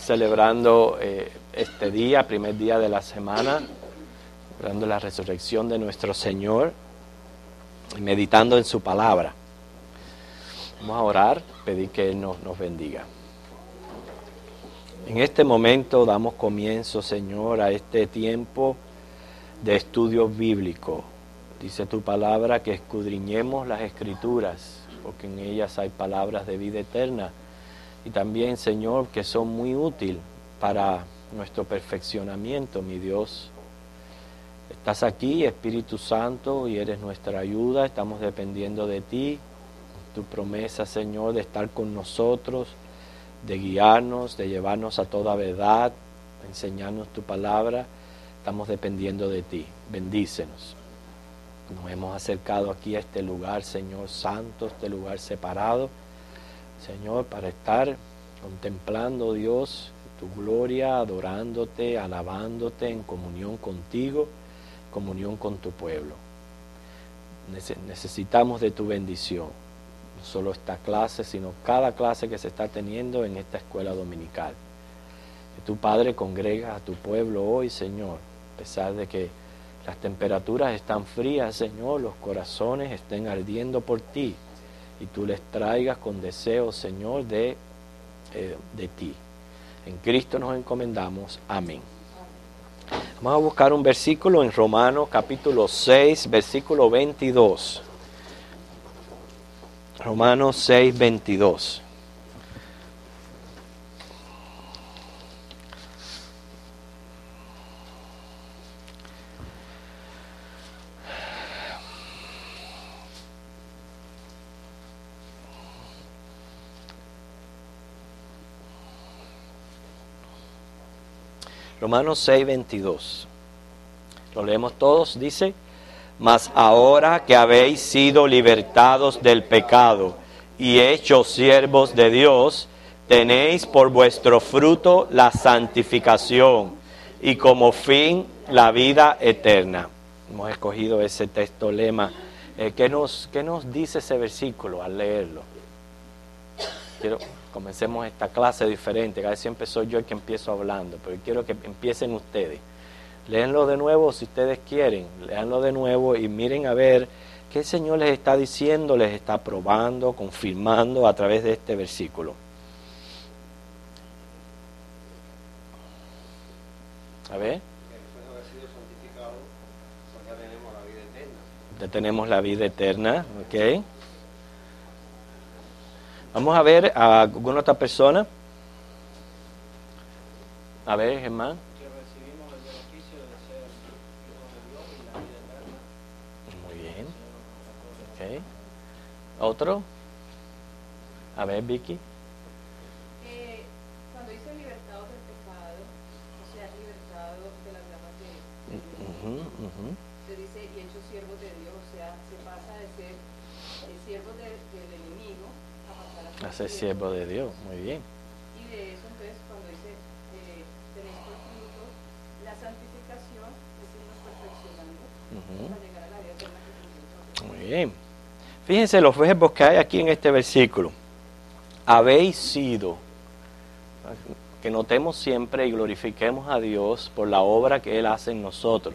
celebrando este día, primer día de la semana, celebrando la resurrección de nuestro Señor y meditando en su palabra. Vamos a orar, pedir que Él nos bendiga. En este momento damos comienzo, Señor, a este tiempo de estudio bíblico. Dice tu palabra que escudriñemos las Escrituras, porque en ellas hay palabras de vida eterna. Y también, Señor, que son muy útiles para nuestro perfeccionamiento, mi Dios. Estás aquí, Espíritu Santo, y eres nuestra ayuda. Estamos dependiendo de ti. Tu promesa, Señor, de estar con nosotros, de guiarnos, de llevarnos a toda verdad, de enseñarnos tu palabra. Estamos dependiendo de ti. Bendícenos. Nos hemos acercado aquí a este lugar, Señor santo, este lugar separado, Señor, para estar contemplando, Dios, tu gloria, adorándote, alabándote en comunión contigo, comunión con tu pueblo. Necesitamos de tu bendición, no solo esta clase, sino cada clase que se está teniendo en esta escuela dominical. Que tu Padre congrega a tu pueblo hoy, Señor, a pesar de que las temperaturas están frías, Señor, los corazones estén ardiendo por ti, y tú les traigas con deseo, Señor, de ti. En Cristo nos encomendamos. Amén. Vamos a buscar un versículo en Romanos capítulo 6, versículo 22. Romanos 6, 22. Romanos 6, 22. Lo leemos todos. Dice: mas ahora que habéis sido libertados del pecado y hechos siervos de Dios, tenéis por vuestro fruto la santificación y como fin la vida eterna. Hemos escogido ese texto lema. ¿Qué nos dice ese versículo al leerlo? Comencemos esta clase diferente. Cada vez siempre soy yo el que empiezo hablando, pero quiero que empiecen ustedes. Léanlo de nuevo si ustedes quieren. Léanlo de nuevo y miren a ver qué el Señor les está diciendo, les está probando, confirmando a través de este versículo. A ver. Después de haber sido santificado, pues ya tenemos la vida eterna. Ya tenemos la vida eterna, ¿ok? Vamos a ver a alguna otra persona. A ver, Germán. Que recibimos el beneficio de ser hijos de Dios y la vida eterna. Muy bien. Ok. ¿Otro? A ver, Vicky. Cuando dice libertados del pecado, o sea, libertados de las llamas de se dice y hechos siervos de Dios, o sea, se pasa de ser siervos del enemigo a ser siervo de Dios, muy bien. Y de eso entonces cuando dice tenéis por fruto la santificación, es irnos perfeccionando para llegar a la vida eterna que Cristo. Muy bien. Fíjense los verbos que hay aquí en este versículo. Habéis sido, que notemos siempre y glorifiquemos a Dios por la obra que Él hace en nosotros.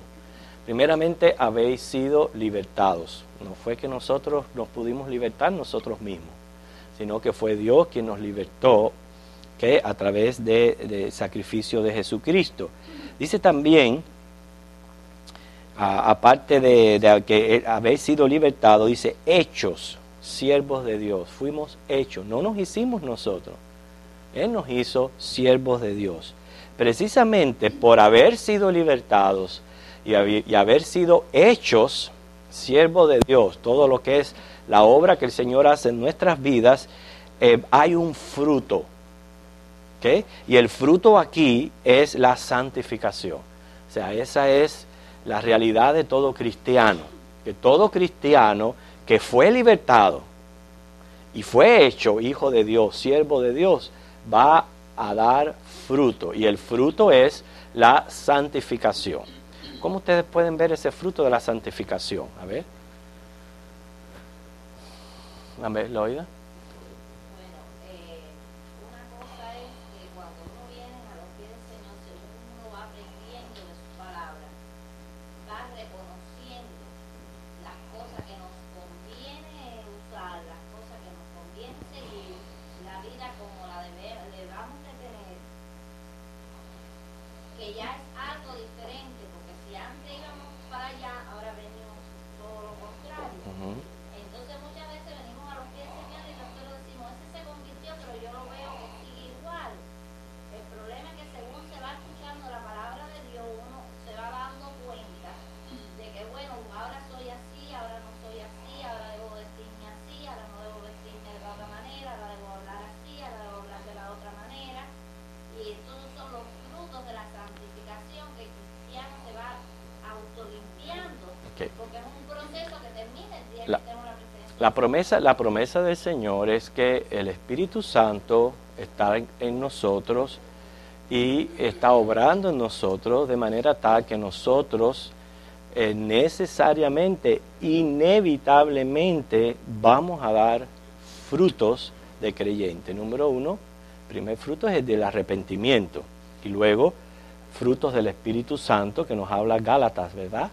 Primeramente, habéis sido libertados. No fue que nosotros nos pudimos libertar nosotros mismos, sino que fue Dios quien nos libertó, que a través del sacrificio de Jesucristo. Dice también, aparte de que habéis sido libertados, dice hechos siervos de Dios. Fuimos hechos, no nos hicimos nosotros. Él nos hizo siervos de Dios. Precisamente por haber sido libertados y haber sido hechos siervos de Dios, todo lo que es la obra que el Señor hace en nuestras vidas, hay un fruto. ¿Okay? Y el fruto aquí es la santificación. O sea, esa es la realidad de todo cristiano. Que todo cristiano que fue libertado y fue hecho hijo de Dios, siervo de Dios, va a dar fruto. Y el fruto es la santificación. ¿Cómo ustedes pueden ver ese fruto de la santificación? A ver, Loida. Bueno, una cosa es que cuando uno viene La promesa del Señor es que el Espíritu Santo está en nosotros y está obrando en nosotros de manera tal que nosotros necesariamente, inevitablemente, vamos a dar frutos de creyente. Número 1, primer fruto es el del arrepentimiento, y luego frutos del Espíritu Santo, que nos habla Gálatas, ¿verdad?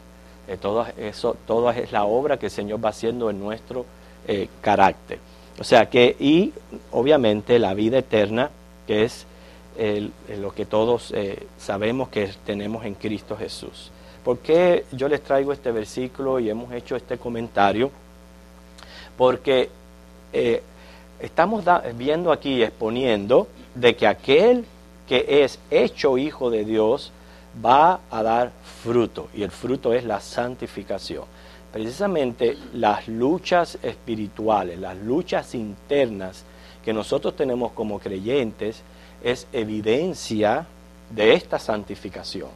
Todo es la obra que el Señor va haciendo en nuestro carácter. O sea que, y obviamente la vida eterna, que es lo que todos sabemos que tenemos en Cristo Jesús. ¿Por qué yo les traigo este versículo y hemos hecho este comentario? Porque estamos viendo aquí, exponiendo, de que aquel que es hecho hijo de Dios va a dar fruto, y el fruto es la santificación. Precisamente las luchas espirituales, las luchas internas que nosotros tenemos como creyentes, es evidencia de esta santificación.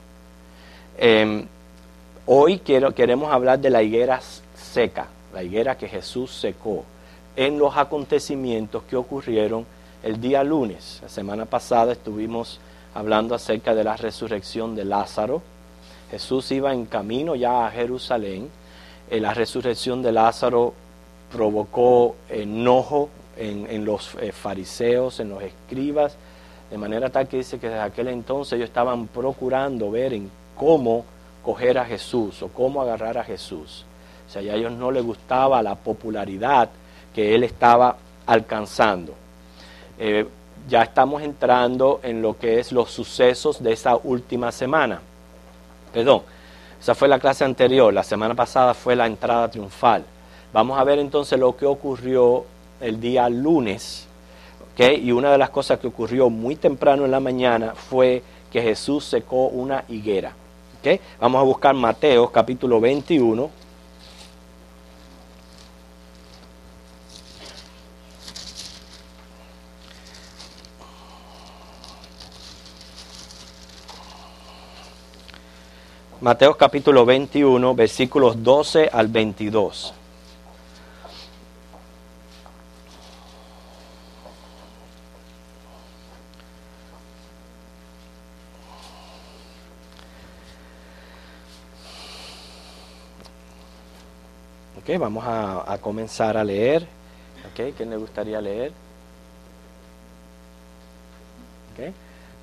Hoy queremos hablar de la higuera seca, la higuera que Jesús secó, en los acontecimientos que ocurrieron el día lunes. La semana pasada estuvimos hablando acerca de la resurrección de Lázaro. Jesús iba en camino ya a Jerusalén. La resurrección de Lázaro provocó enojo en los fariseos, en los escribas, de manera tal que dice que desde aquel entonces ellos estaban procurando ver en cómo coger a Jesús o cómo agarrar a Jesús. O sea, ya a ellos no les gustaba la popularidad que él estaba alcanzando. Ya estamos entrando en lo que es los sucesos de esa última semana. Perdón, esa fue la clase anterior, la semana pasada fue la entrada triunfal. Vamos a ver entonces lo que ocurrió el día lunes, ¿okay? Y una de las cosas que ocurrió muy temprano en la mañana fue que Jesús secó una higuera. ¿Okay? Vamos a buscar Mateo capítulo 21. Mateo capítulo 21, versículos 12 al 22. Okay, vamos a comenzar a leer. Okay, ¿quién le gustaría leer? Okay.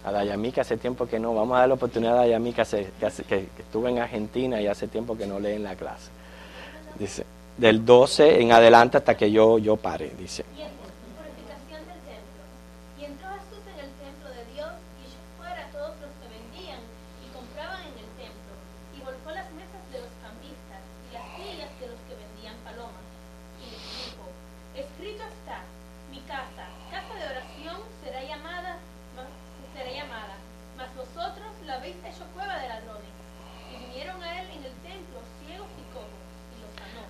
A Dayamí, que hace tiempo que no. Vamos a dar la oportunidad a Dayamí, que estuvo en Argentina y hace tiempo que no lee en la clase. Dice, del 12 en adelante hasta que yo pare, dice. Purificación del templo. Y entró Jesús en el templo de Dios y echó fuera a todos los que vendían y compraban en el templo, y volcó las mesas de los cambistas y las sillas de los que vendían palomas. Y les dijo, escrito está, mi casa, casa de oración será llamada, mas vosotros la habéis hecho cueva de ladrones. Y vinieron a él en el templo ciegos y cojos, y los sanó.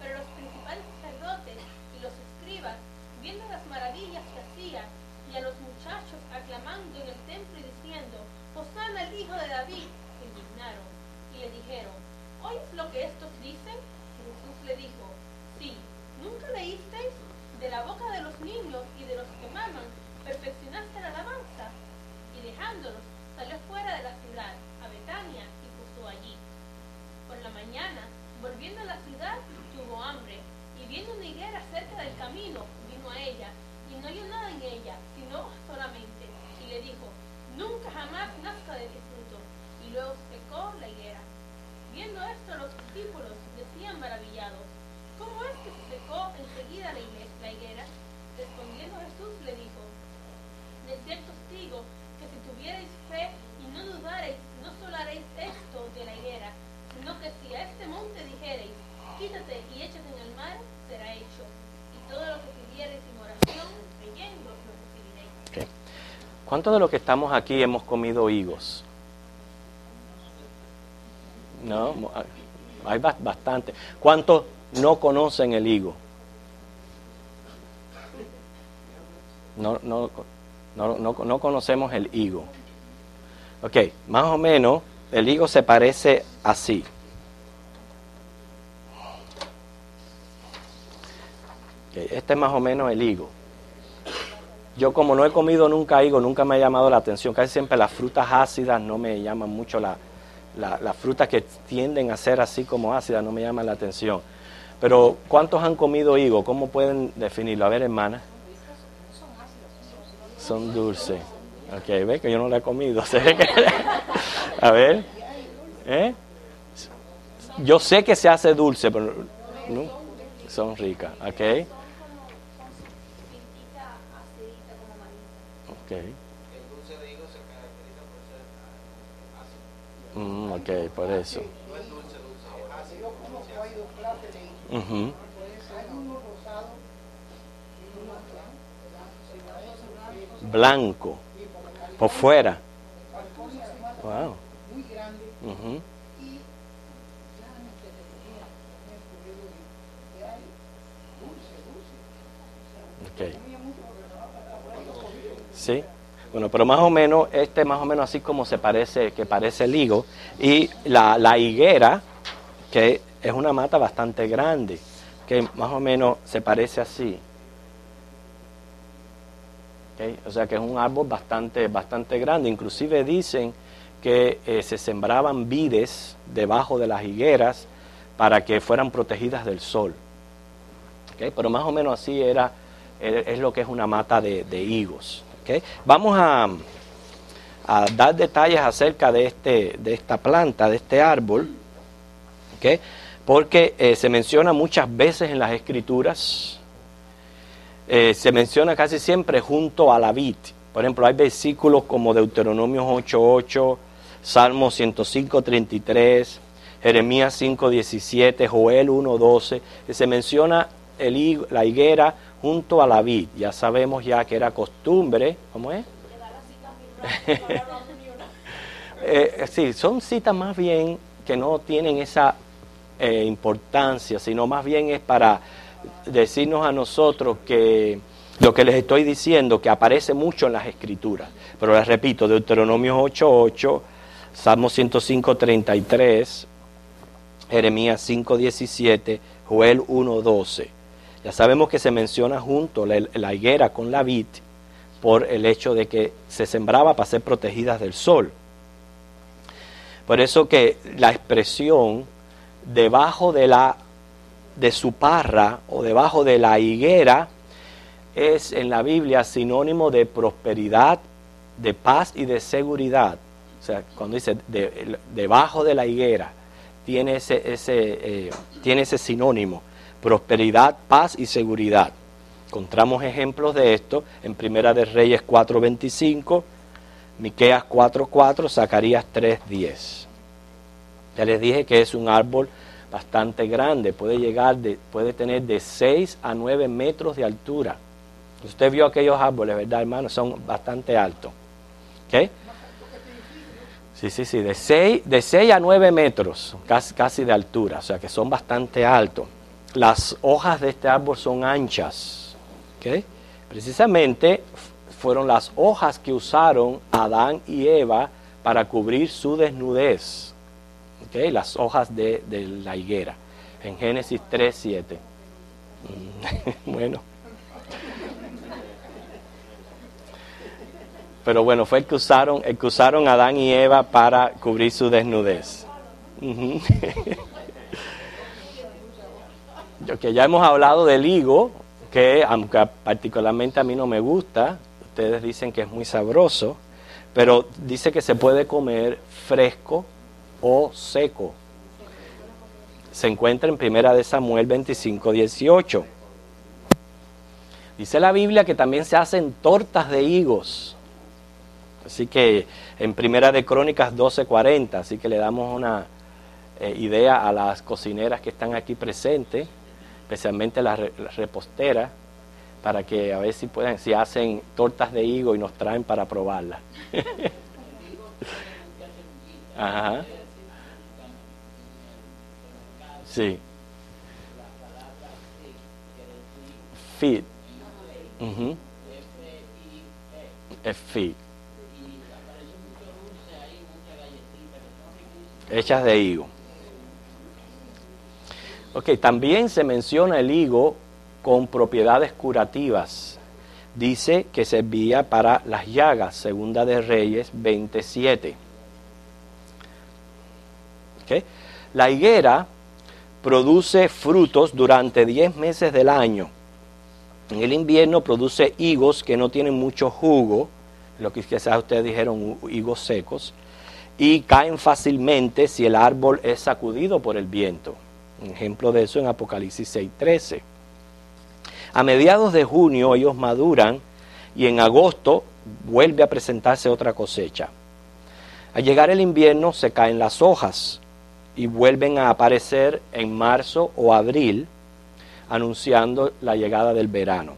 Pero los principales sacerdotes y los escribas, viendo las maravillas que hacía, y a los muchachos aclamando en el templo y diciendo, Hosana el hijo de David, se indignaron, y le dijeron, ¿oyes lo que estos dicen? Y Jesús le dijo, sí, ¿nunca leísteis? De la boca de los niños y de los que maman, perfeccionaste la alabanza. Y dejándolos, salió fuera de la ciudad, a Betania, y posó allí. Por la mañana, volviendo a la ciudad, tuvo hambre, y viendo una higuera cerca del camino, vino a ella, y no halló nada en ella, sino solamente, y le dijo, nunca jamás nazca de ti fruto, y luego secó la higuera. Viendo esto, los discípulos decían maravillados, ¿cómo es que se secó enseguida la higuera? Respondiendo Jesús le dijo, de cierto os digo, que si tuvierais fe y no dudareis, no solo haréis esto de la higuera, sino que si a este monte dijereis, quítate y échate en el mar, será hecho. Y todo lo que pidiereis en oración, creyendo, lo recibiréis. Okay. ¿Cuántos de los que estamos aquí hemos comido higos? No, hay bastante. ¿Cuántos no conocen el higo? No conocemos el higo. Ok, más o menos el higo se parece así. este es más o menos el higo. Yo como no he comido nunca higo, nunca me ha llamado la atención. Casi siempre las frutas ácidas no me llaman mucho, las frutas que tienden a ser así como ácidas no me llaman la atención. Pero ¿cuántos han comido higo? ¿Cómo pueden definirlo? A ver, hermana. Son dulces. Ok, ve que yo no la he comido. A ver. Yo sé que se hace dulce, pero no, son ricas. Ok. Ok. El dulce de higo se caracteriza por ser ácido. Ok, por eso. No es dulce, es ácido. Ujú. Blanco. Por fuera. Wow. Ujú. Okay. Sí. Bueno, pero más o menos, más o menos así como que parece el higo. Y la higuera, que es una mata bastante grande, que más o menos se parece así. Okay. O sea que es un árbol bastante grande. Inclusive dicen que se sembraban vides debajo de las higueras para que fueran protegidas del sol. Okay. Pero más o menos así es lo que es una mata de higos. Okay. Vamos a dar detalles acerca de esta planta, de este árbol, okay, porque se menciona muchas veces en las Escrituras, se menciona casi siempre junto a la vid. Por ejemplo, hay versículos como Deuteronomio 8:8, Salmo 105:33, Jeremías 5:17, Joel 1:12, que se menciona la higuera junto a la vid. Ya sabemos ya que era costumbre. ¿Cómo es? Sí, son citas más bien que no tienen esa importancia, sino más bien es para decirnos a nosotros que lo que les estoy diciendo, que aparece mucho en las Escrituras. Pero les repito, Deuteronomio 8:8, Salmo 105:33, Jeremías 5:17, Joel 1:12. Ya sabemos que se menciona junto la higuera con la vid por el hecho de que se sembraba para ser protegidas del sol. Por eso que la expresión debajo de su parra o debajo de la higuera es en la Biblia sinónimo de prosperidad, de paz y de seguridad. O sea, cuando dice debajo de la higuera, tiene ese sinónimo. Prosperidad, paz y seguridad. Encontramos ejemplos de esto en Primera de Reyes 4:25, Miqueas 4:4, Zacarías 3:10. Ya les dije que es un árbol bastante grande, puede tener de 6 a 9 metros de altura. Usted vio aquellos árboles, ¿verdad, hermano? Son bastante altos. ¿Ok? Sí, de 6 a 9 metros, casi de altura, o sea que son bastante altos. Las hojas de este árbol son anchas, ¿okay? Precisamente fueron las hojas que usaron Adán y Eva para cubrir su desnudez, ¿okay? Las hojas de la higuera, en Génesis 3:7. Bueno. Pero bueno, fue el que usaron Adán y Eva para cubrir su desnudez. Que ya hemos hablado del higo, que aunque particularmente a mí no me gusta, ustedes dicen que es muy sabroso, pero dice que se puede comer fresco o seco. Se encuentra en Primera de Samuel 25:18. Dice la Biblia que también se hacen tortas de higos. Así que en Primera de Crónicas 12:40, así que le damos una idea a las cocineras que están aquí presentes, especialmente las reposteras, para que a ver si hacen tortas de higo y nos traen para probarlas. Ajá. Sí. Fit. Uh-huh. Es fit. Hechas de higo. Ok, también se menciona el higo con propiedades curativas. Dice que servía para las llagas, Segunda de Reyes 27. ¿Okay? La higuera produce frutos durante 10 meses del año. En el invierno produce higos que no tienen mucho jugo, lo que quizás ustedes dijeron, higos secos, y caen fácilmente si el árbol es sacudido por el viento. Un ejemplo de eso en Apocalipsis 6:13. A mediados de junio ellos maduran y en agosto vuelve a presentarse otra cosecha. Al llegar el invierno se caen las hojas y vuelven a aparecer en marzo o abril, anunciando la llegada del verano.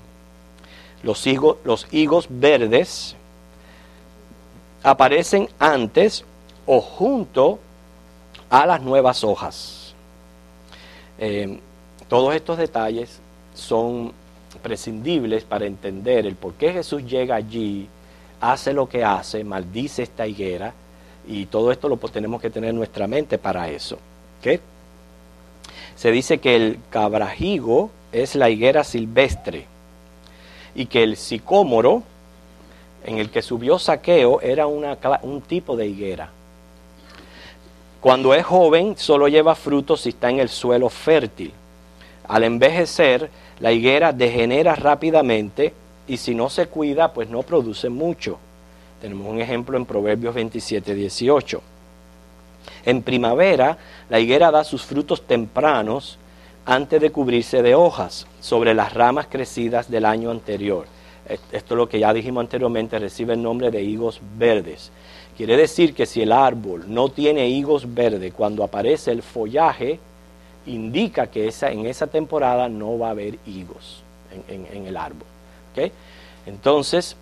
Los higos verdes aparecen antes o junto a las nuevas hojas. Todos estos detalles son prescindibles para entender el por qué Jesús llega allí, hace lo que hace, maldice esta higuera, y todo esto lo tenemos que tener en nuestra mente para eso. ¿Okay? Se dice que el cabrahigo es la higuera silvestre y que el sicómoro en el que subió Zaqueo era un tipo de higuera. Cuando es joven solo lleva frutos si está en el suelo fértil. Al envejecer, la higuera degenera rápidamente y si no se cuida, pues no produce mucho. Tenemos un ejemplo en Proverbios 27:18. En primavera, la higuera da sus frutos tempranos antes de cubrirse de hojas sobre las ramas crecidas del año anterior. Esto es lo que ya dijimos anteriormente, recibe el nombre de higos verdes. Quiere decir que si el árbol no tiene higos verdes, cuando aparece el follaje, indica que en esa temporada no va a haber higos en el árbol. ¿Okay? Entonces,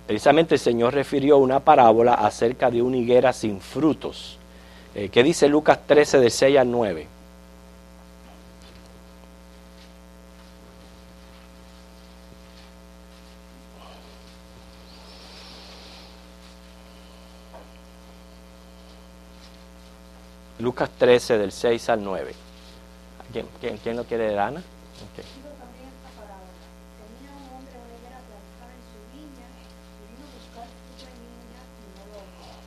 precisamente el Señor refirió una parábola acerca de una higuera sin frutos. ¿Qué dice Lucas 13, de 6 al 9? Lucas 13, del 6 al 9. ¿Quién lo quiere leer, Ana? Okay. Digo también esta parábola. Tenía un hombre una higuera plantada en su viña y vino a buscar fruto en ella y no lo halló.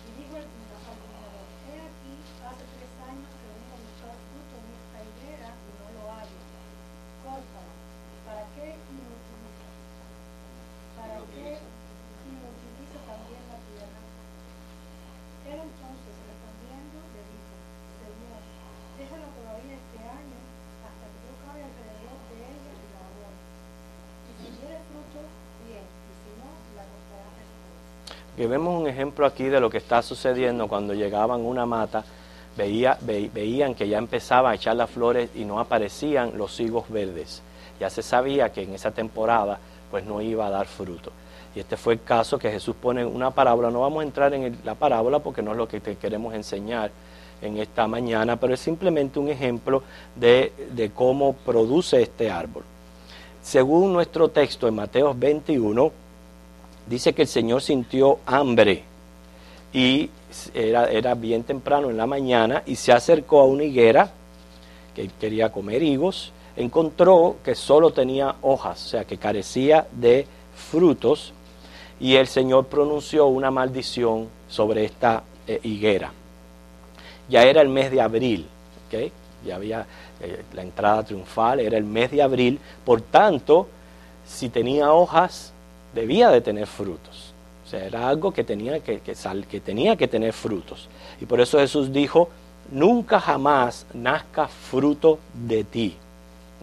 Y dijo al jardinero: he aquí, hace 3 años que vengo a buscar fruto en esta higuera y no lo hallo. Córtala. ¿Para qué inutiliza? ¿Para qué inutiliza también la tierra? Él entonces, respondiendo, le dijo: Señor, déjala todavía este año, hasta que yo cabe alrededor de ella y la abone. Y si diere fruto, bien, y si no, la cortará después. Que vemos un ejemplo aquí de lo que está sucediendo cuando llegaban a una mata, veían que ya empezaba a echar las flores y no aparecían los higos verdes. Ya se sabía que en esa temporada pues no iba a dar fruto. Y este fue el caso que Jesús pone en una parábola. No vamos a entrar en la parábola porque no es lo que te queremos enseñar en esta mañana, pero es simplemente un ejemplo de cómo produce este árbol. Según nuestro texto en Mateo 21, dice que el Señor sintió hambre y era bien temprano en la mañana y se acercó a una higuera que quería comer higos. Encontró que solo tenía hojas, o sea que carecía de frutos, y el Señor pronunció una maldición sobre esta higuera. Ya era el mes de abril, ¿okay? Ya había la entrada triunfal, era el mes de abril, por tanto, si tenía hojas, debía de tener frutos. O sea, era algo que tenía que tener frutos. Y por eso Jesús dijo: nunca jamás nazca fruto de ti.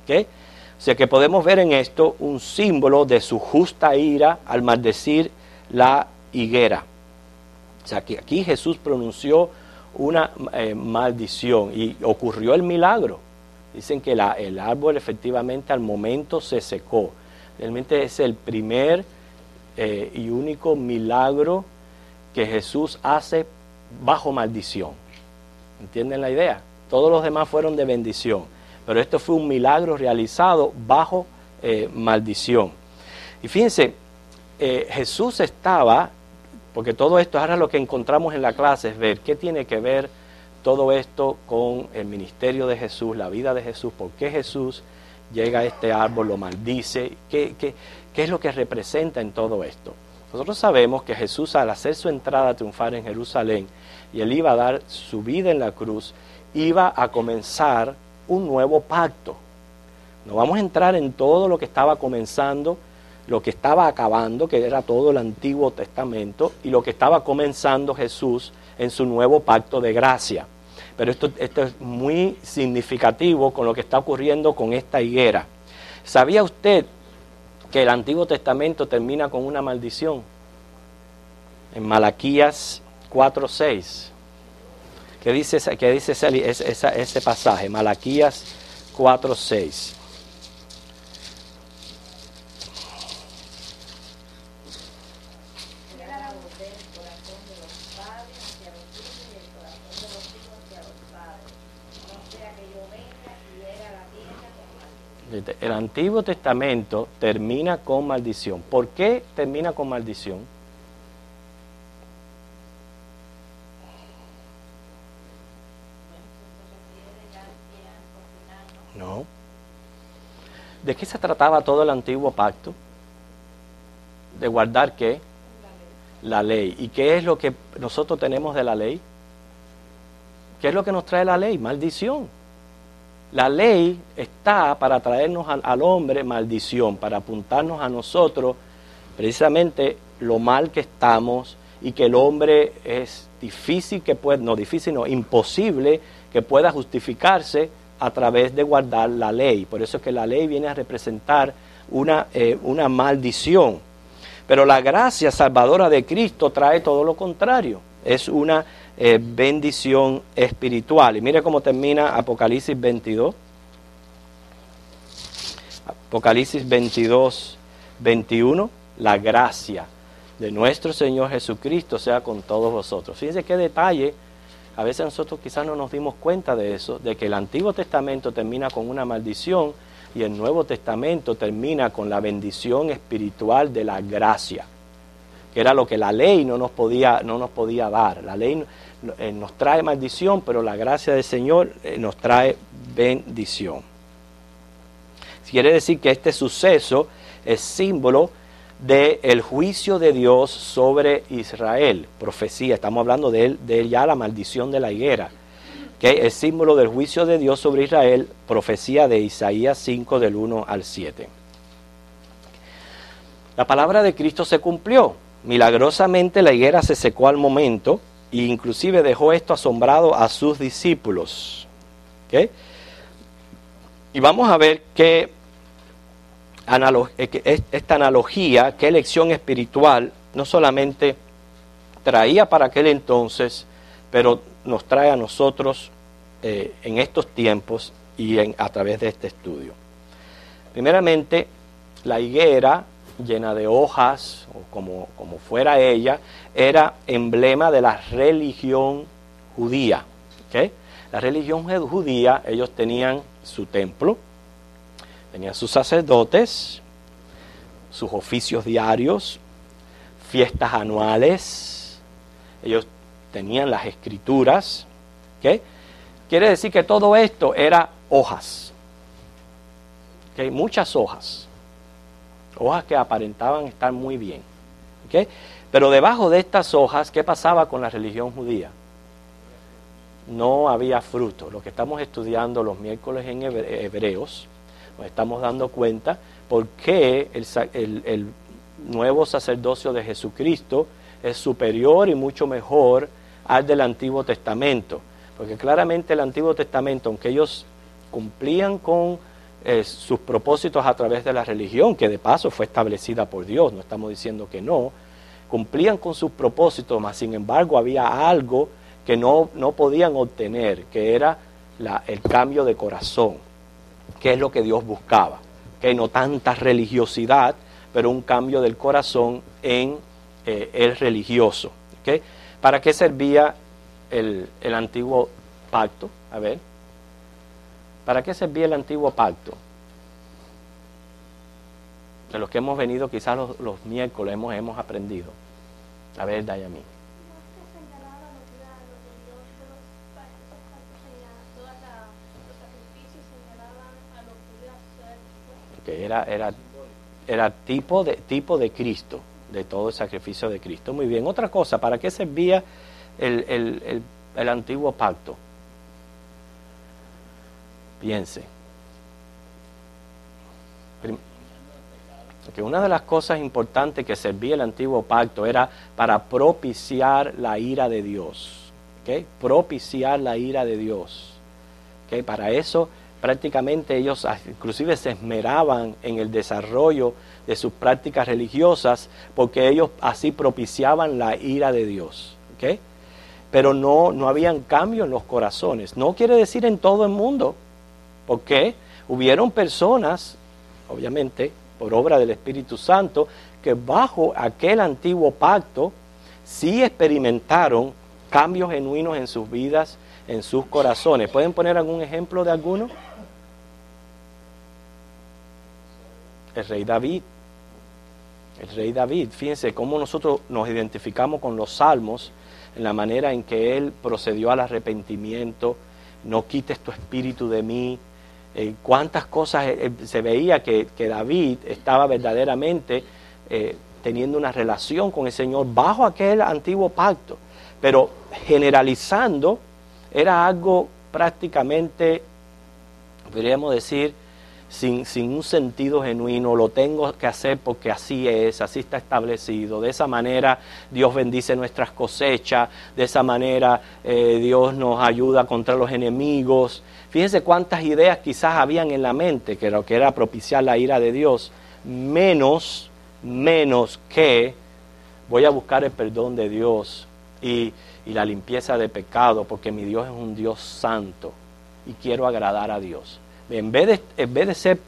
¿Okay? O sea que podemos ver en esto un símbolo de su justa ira al maldecir la higuera. O sea que aquí Jesús pronunció una maldición y ocurrió el milagro. Dicen que el árbol efectivamente al momento se secó. Realmente es el primer y único milagro que Jesús hace bajo maldición. ¿Entienden la idea? Todos los demás fueron de bendición, pero esto fue un milagro realizado bajo maldición. Y fíjense, Jesús estaba, porque todo esto ahora lo que encontramos en la clase es ver qué tiene que ver todo esto con el ministerio de Jesús, la vida de Jesús, por qué Jesús llega a este árbol, lo maldice. ¿Qué es lo que representa en todo esto? Nosotros sabemos que Jesús, al hacer su entrada triunfal en Jerusalén, y Él iba a dar su vida en la cruz, iba a comenzar un nuevo pacto. No vamos a entrar en todo lo que estaba comenzando, lo que estaba acabando, que era todo el Antiguo Testamento, y lo que estaba comenzando Jesús en su nuevo pacto de gracia. Pero esto es muy significativo con lo que está ocurriendo con esta higuera. ¿Sabía usted que el Antiguo Testamento termina con una maldición? En Malaquías 4:6. ¿Qué dice ese pasaje? Malaquías 4:6. El Antiguo Testamento termina con maldición. ¿Por qué termina con maldición? No. ¿De qué se trataba todo el antiguo pacto? ¿De guardar qué? La ley. ¿Y qué es lo que nosotros tenemos de la ley? ¿Qué es lo que nos trae la ley? Maldición. La ley está para traernos al hombre maldición, para apuntarnos a nosotros precisamente lo mal que estamos y que el hombre es imposible que pueda justificarse a través de guardar la ley. Por eso es que la ley viene a representar una maldición. Pero la gracia salvadora de Cristo trae todo lo contrario. Es una bendición espiritual. Y mire cómo termina Apocalipsis 22. Apocalipsis 22, 21. La gracia de nuestro Señor Jesucristo sea con todos vosotros. Fíjense qué detalle. A veces nosotros quizás no nos dimos cuenta de eso, de que el Antiguo Testamento termina con una maldición y el Nuevo Testamento termina con la bendición espiritual de la gracia, que era lo que la ley no nos podía dar. La ley nos trae maldición, pero la gracia del Señor nos trae bendición. Quiere decir que este suceso es símbolo del juicio de Dios sobre Israel. Profecía, estamos hablando de ya la maldición de la higuera, que es símbolo del juicio de Dios sobre Israel. Profecía de Isaías 5 del 1 al 7. La palabra de Cristo se cumplió. Milagrosamente la higuera se secó al momento e inclusive dejó esto asombrado a sus discípulos. ¿Okay? Y vamos a ver esta analogía, qué lección espiritual no solamente traía para aquel entonces, pero nos trae a nosotros en estos tiempos y a través de este estudio. Primeramente, la higuera llena de hojas, o como fuera ella, era emblema de la religión judía. ¿Okay? La religión judía, ellos tenían su templo, tenían sus sacerdotes, sus oficios diarios, fiestas anuales, ellos tenían las escrituras. ¿Okay? Quiere decir que todo esto era hojas, ¿okay? Muchas hojas que aparentaban estar muy bien. ¿Okay? Pero debajo de estas hojas, ¿qué pasaba con la religión judía? No había fruto. Lo que estamos estudiando los miércoles en Hebreos, nos estamos dando cuenta por qué el nuevo sacerdocio de Jesucristo es superior y mucho mejor al del Antiguo Testamento. Porque claramente el Antiguo Testamento, aunque ellos cumplían con sus propósitos a través de la religión, que de paso fue establecida por Dios, no estamos diciendo que no, cumplían con sus propósitos, mas sin embargo había algo que no podían obtener, que era el cambio de corazón, que es lo que Dios buscaba, que no tanta religiosidad, pero un cambio del corazón en el religioso. ¿Okay? ¿Para qué servía el antiguo pacto? A ver, ¿para qué servía el antiguo pacto? De los que hemos venido quizás los miércoles hemos aprendido. A ver, Dayami. Los sacrificios señalaban a lo que iba a ser que era tipo de Cristo, de todo el sacrificio de Cristo. Muy bien, otra cosa, ¿para qué servía el antiguo pacto? Piense. Que una de las cosas importantes que servía el antiguo pacto era para propiciar la ira de Dios. ¿Okay? Propiciar la ira de Dios. ¿Okay? Para eso prácticamente ellos inclusive se esmeraban en el desarrollo de sus prácticas religiosas, porque ellos así propiciaban la ira de Dios. ¿Okay? Pero no habían cambio en los corazones. No quiere decir en todo el mundo, porque hubieron personas, obviamente, por obra del Espíritu Santo, que bajo aquel antiguo pacto sí experimentaron cambios genuinos en sus vidas, en sus corazones. ¿Pueden poner algún ejemplo de alguno? El rey David. El rey David, fíjense cómo nosotros nos identificamos con los salmos, en la manera en que él procedió al arrepentimiento. No quites tu espíritu de mí. Cuántas cosas se veía que David estaba verdaderamente teniendo una relación con el Señor bajo aquel antiguo pacto, pero generalizando era algo prácticamente, podríamos decir, sin un sentido genuino. Lo tengo que hacer porque así es, así está establecido. De esa manera Dios bendice nuestras cosechas, de esa manera Dios nos ayuda contra los enemigos. Fíjense cuántas ideas quizás habían en la mente, que lo que era propiciar la ira de Dios, menos que voy a buscar el perdón de Dios y la limpieza de pecado, porque mi Dios es un Dios santo y quiero agradar a Dios. En vez de ser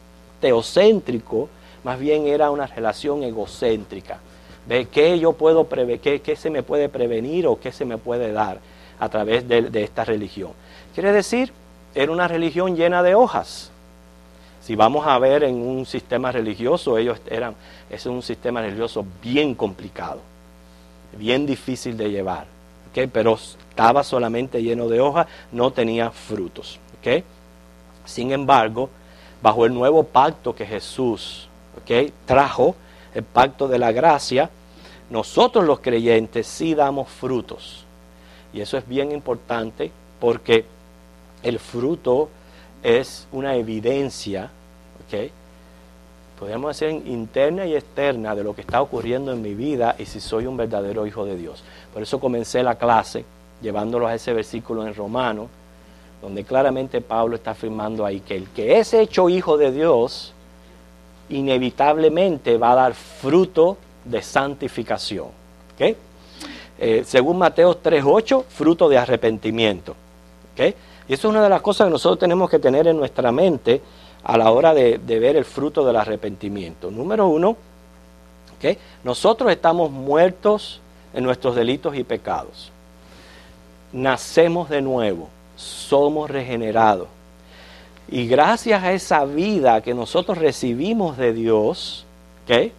teocéntrico, más bien era una relación egocéntrica. ¿Ve? ¿Qué yo puedo qué se me puede prevenir o qué se me puede dar a través de esta religión? Quiere decir, era una religión llena de hojas. Si vamos a ver en un sistema religioso, es un sistema religioso bien complicado, bien difícil de llevar, ¿okay? Pero estaba solamente lleno de hojas, no tenía frutos, ¿okay? Sin embargo, bajo el nuevo pacto que Jesús, ¿okay?, trajo, el pacto de la gracia, nosotros los creyentes sí damos frutos. Y eso es bien importante, porque el fruto es una evidencia, ¿okay?, podríamos decir interna y externa, de lo que está ocurriendo en mi vida y si soy un verdadero hijo de Dios. Por eso comencé la clase llevándolos a ese versículo en Romanos, donde claramente Pablo está afirmando ahí que el que es hecho hijo de Dios inevitablemente va a dar fruto de santificación. ¿Okay? Según Mateo 3:8, fruto de arrepentimiento. ¿Okay? Y eso es una de las cosas que nosotros tenemos que tener en nuestra mente a la hora de ver el fruto del arrepentimiento. Número 1, ¿okay?, nosotros estamos muertos en nuestros delitos y pecados. Nacemos de nuevo. Somos regenerados. Y gracias a esa vida que nosotros recibimos de Dios, ¿okay?,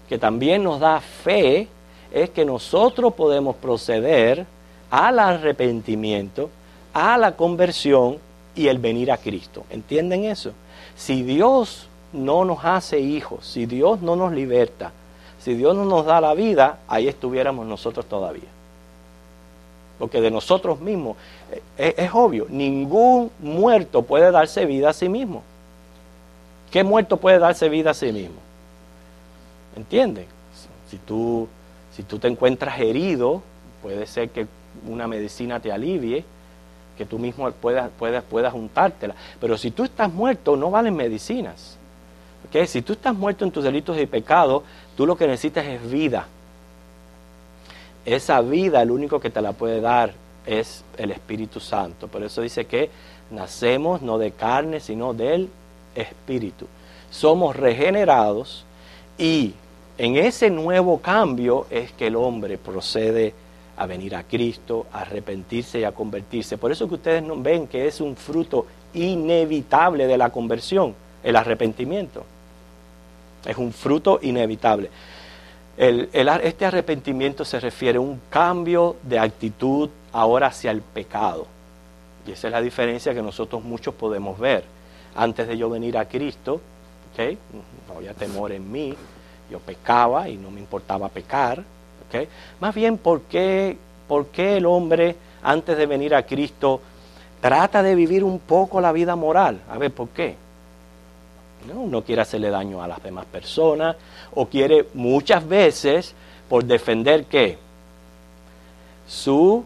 que también nos da fe, es que nosotros podemos proceder al arrepentimiento, a la conversión y el venir a Cristo. ¿Entienden eso? Si Dios no nos hace hijos, si Dios no nos liberta, si Dios no nos da la vida, ahí estuviéramos nosotros todavía. Porque de nosotros mismos, es obvio, ningún muerto puede darse vida a sí mismo. ¿Qué muerto puede darse vida a sí mismo? ¿Entienden? Si tú te encuentras herido, puede ser que una medicina te alivie, que tú mismo puedas untártela. Pero si tú estás muerto, no valen medicinas. ¿Okay? Si tú estás muerto en tus delitos y pecados, tú lo que necesitas es vida. Esa vida, el único que te la puede dar es el Espíritu Santo. Por eso dice que nacemos no de carne, sino del Espíritu. Somos regenerados y en ese nuevo cambio es que el hombre procede a venir a Cristo, a arrepentirse y a convertirse. Por eso que ustedes ven que es un fruto inevitable de la conversión, el arrepentimiento. Es un fruto inevitable. Este arrepentimiento se refiere a un cambio de actitud ahora hacia el pecado. Y esa es la diferencia que nosotros muchos podemos ver. Antes de yo venir a Cristo, ¿ok? No había temor en mí, yo pecaba y no me importaba pecar, ¿ok? Más bien, ¿por qué el hombre antes de venir a Cristo trata de vivir un poco la vida moral? A ver, ¿por qué? No quiere hacerle daño a las demás personas, o quiere muchas veces, por defender ¿qué? Su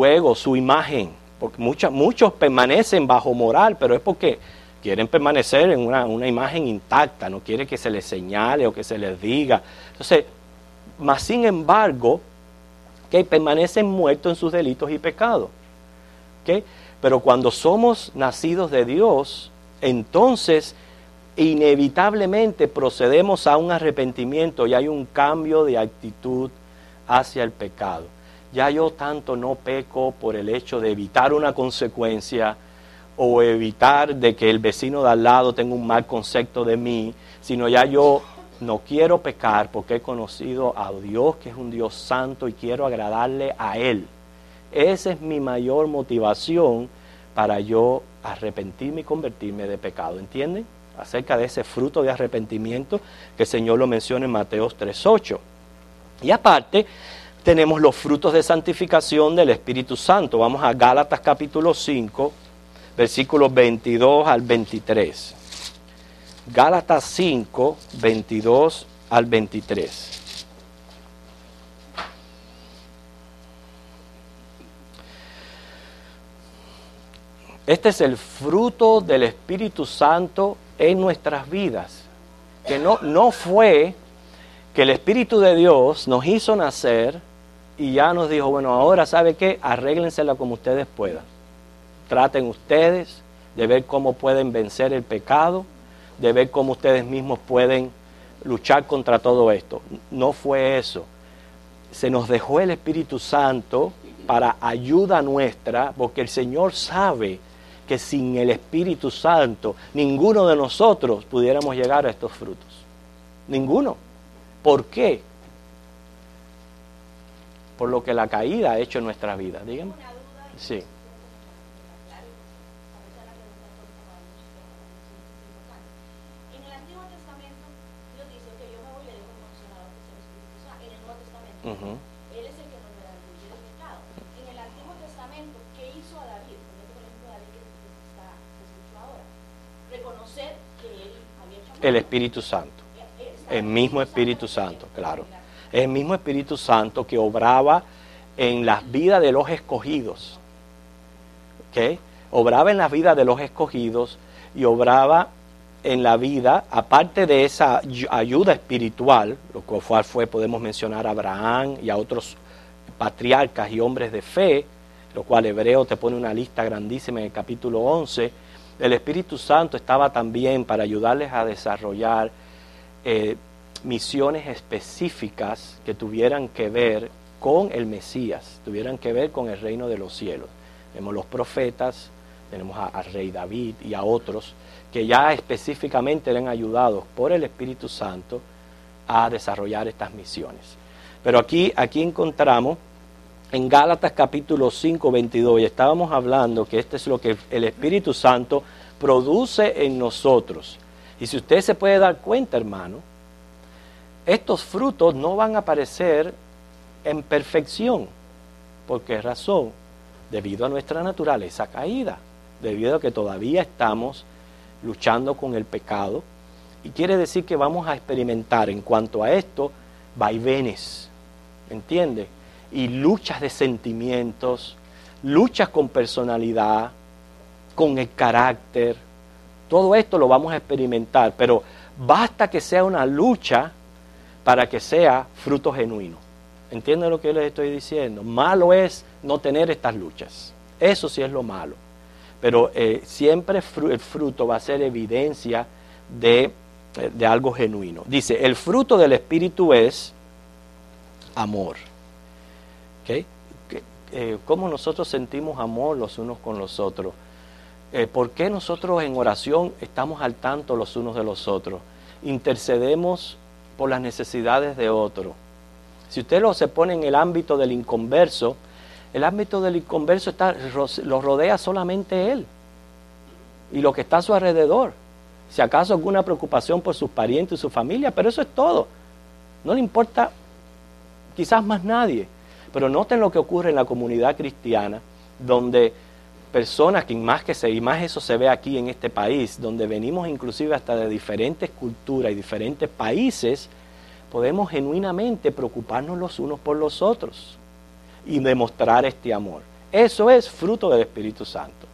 ego, su imagen. Porque muchos permanecen bajo moral, pero es porque quieren permanecer en una imagen intacta, no quiere que se les señale o que se les diga. Entonces, más sin embargo, que permanecen muertos en sus delitos y pecados. ¿Okay? Pero cuando somos nacidos de Dios, entonces inevitablemente procedemos a un arrepentimiento y hay un cambio de actitud hacia el pecado. Ya yo tanto no peco por el hecho de evitar una consecuencia o evitar de que el vecino de al lado tenga un mal concepto de mí, sino ya yo no quiero pecar porque he conocido a Dios, que es un Dios santo, y quiero agradarle a Él. Esa es mi mayor motivación para yo arrepentirme y convertirme de pecado. ¿Entienden? Acerca de ese fruto de arrepentimiento que el Señor lo menciona en Mateo 3:8. Y aparte, tenemos los frutos de santificación del Espíritu Santo. Vamos a Gálatas capítulo 5, versículos 22 al 23. Gálatas 5, 22 al 23. Este es el fruto del Espíritu Santo en nuestras vidas. Que no fue que el Espíritu de Dios nos hizo nacer y ya nos dijo, bueno, ahora ¿sabe qué? Arréglensela como ustedes puedan. Traten ustedes de ver cómo pueden vencer el pecado, de ver cómo ustedes mismos pueden luchar contra todo esto. No fue eso. Se nos dejó el Espíritu Santo para ayuda nuestra, porque el Señor sabe que sin el Espíritu Santo ninguno de nosotros pudiéramos llegar a estos frutos. Ninguno. ¿Por qué? Por lo que la caída ha hecho en nuestras vidas. Díganme. Sí. En el Antiguo Testamento, Dios dice que yo me voy y le dejo un consolador que sea el Espíritu Santo. En el Nuevo Testamento, Él es el que nos redarguye del pecado. En el Antiguo Testamento, ¿qué hizo a David? Por ejemplo, David que está escuchó ahora. Reconocer que él había hecho mal. El Espíritu Santo. El mismo Espíritu Santo, claro. El mismo Espíritu Santo que obraba en las vidas de los escogidos. ¿Ok? Obraba en la vida de los escogidos y obraba en la vida, aparte de esa ayuda espiritual, lo cual fue, podemos mencionar a Abraham y a otros patriarcas y hombres de fe, lo cual Hebreo te pone una lista grandísima en el capítulo 11. El Espíritu Santo estaba también para ayudarles a desarrollar misiones específicas que tuvieran que ver con el Mesías, tuvieran que ver con el reino de los cielos. Tenemos los profetas, tenemos al rey David y a otros que ya específicamente eran ayudados por el Espíritu Santo a desarrollar estas misiones. Pero aquí encontramos en Gálatas capítulo 5, 22, y estábamos hablando que este es lo que el Espíritu Santo produce en nosotros. Y si usted se puede dar cuenta, hermano, estos frutos no van a aparecer en perfección. ¿Por qué razón? Debido a nuestra naturaleza caída, debido a que todavía estamos luchando con el pecado. Y quiere decir que vamos a experimentar en cuanto a esto vaivenes, ¿entiende? Y luchas de sentimientos, luchas con personalidad, con el carácter. Todo esto lo vamos a experimentar, pero basta que sea una lucha para que sea fruto genuino. ¿Entienden lo que yo les estoy diciendo? Malo es no tener estas luchas. Eso sí es lo malo. Pero siempre el fruto va a ser evidencia de algo genuino. Dice, el fruto del Espíritu es amor. ¿Okay? ¿Cómo nosotros sentimos amor los unos con los otros? ¿Por qué nosotros en oración estamos al tanto los unos de los otros? Intercedemos por las necesidades de otros. Si usted se pone en el ámbito del inconverso, el ámbito del inconverso lo rodea solamente él y lo que está a su alrededor. si acaso alguna preocupación por sus parientes y su familia, pero eso es todo. No le importa quizás más nadie. Pero noten lo que ocurre en la comunidad cristiana, donde personas, y más eso se ve aquí en este país, donde venimos inclusive hasta de diferentes culturas y diferentes países, podemos genuinamente preocuparnos los unos por los otros y demostrar este amor. Eso es fruto del Espíritu Santo.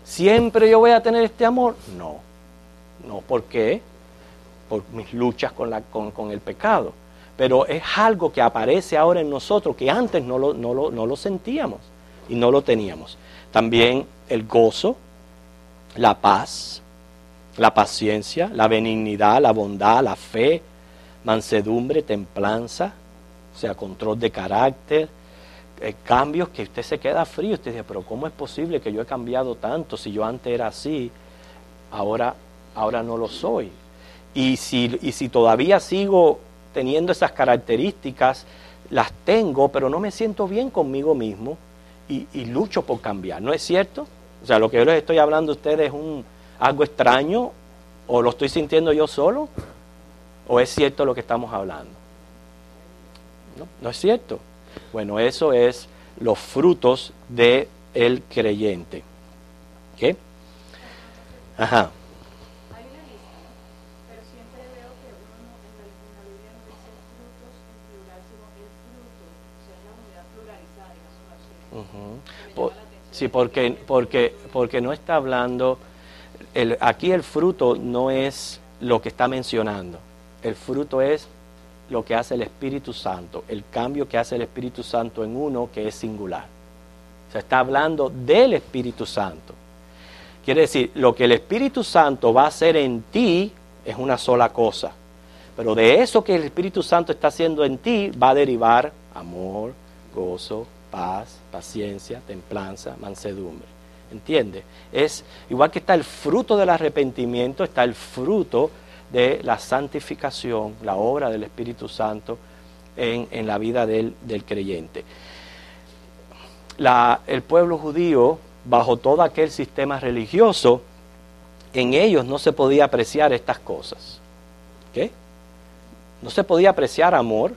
¿Siempre yo voy a tener este amor? No. No, ¿por qué? Por mis luchas con el pecado. Pero es algo que aparece ahora en nosotros que antes no lo sentíamos y no lo teníamos. También el gozo, la paz, la paciencia, la benignidad, la bondad, la fe, mansedumbre, templanza, o sea, control de carácter, cambios que usted se queda frío. Usted dice, pero ¿cómo es posible que yo he cambiado tanto? Si yo antes era así, ahora no lo soy. Y si todavía sigo teniendo esas características, las tengo, pero no me siento bien conmigo mismo y lucho por cambiar. ¿No es cierto? O sea, lo que yo les estoy hablando a ustedes es algo extraño, o lo estoy sintiendo yo solo, o es cierto lo que estamos hablando. No es cierto. Bueno, eso es los frutos del creyente. ¿Qué? Ajá. Hay una lista, pero siempre veo que uno en la Biblia no dice frutos en plural, sino el fruto, o sea, es la unidad pluralizada, digamos así. Sí, porque no está hablando, aquí el fruto no es lo que está mencionando, el fruto es lo que hace el Espíritu Santo, el cambio que hace el Espíritu Santo en uno que es singular. O sea, está hablando del Espíritu Santo. Quiere decir, lo que el Espíritu Santo va a hacer en ti es una sola cosa, pero de eso que el Espíritu Santo está haciendo en ti va a derivar amor, gozo, paz, paciencia, templanza, mansedumbre. ¿Entiende? Es igual que está el fruto del arrepentimiento, está el fruto de la santificación, la obra del Espíritu Santo en la vida del creyente. El pueblo judío, bajo todo aquel sistema religioso, en ellos no se podía apreciar estas cosas. ¿Qué? No se podía apreciar amor,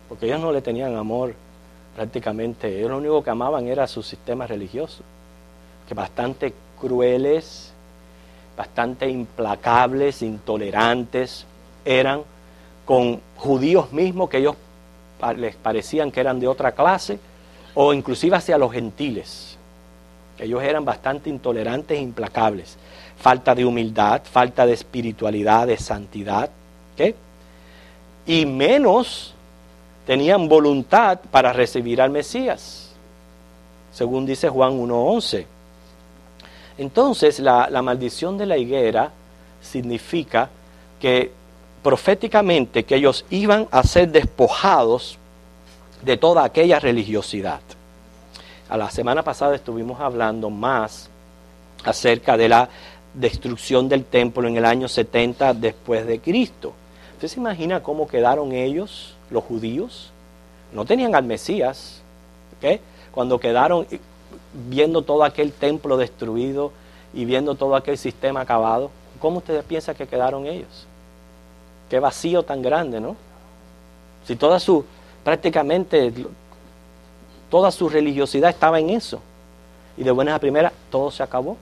porque ellos no le tenían amor prácticamente. Ellos lo único que amaban era su sistema religioso, que bastante crueles, bastante implacables, intolerantes eran con judíos mismos que ellos les parecían que eran de otra clase, o inclusive hacia los gentiles. Ellos eran bastante intolerantes e implacables. Falta de humildad, falta de espiritualidad, de santidad. ¿Qué? Y menos tenían voluntad para recibir al Mesías, según dice Juan 1:11. Entonces, la maldición de la higuera significa que proféticamente que ellos iban a ser despojados de toda aquella religiosidad. A la semana pasada estuvimos hablando más acerca de la destrucción del templo en el año 70 después de Cristo. ¿Usted se imagina cómo quedaron ellos, los judíos? No tenían al Mesías, ¿ok? Cuando quedaron viendo todo aquel templo destruido y viendo todo aquel sistema acabado, ¿cómo ustedes piensan que quedaron ellos? Qué vacío tan grande, ¿no? Si prácticamente toda su religiosidad estaba en eso, y de buenas a primeras todo se acabó.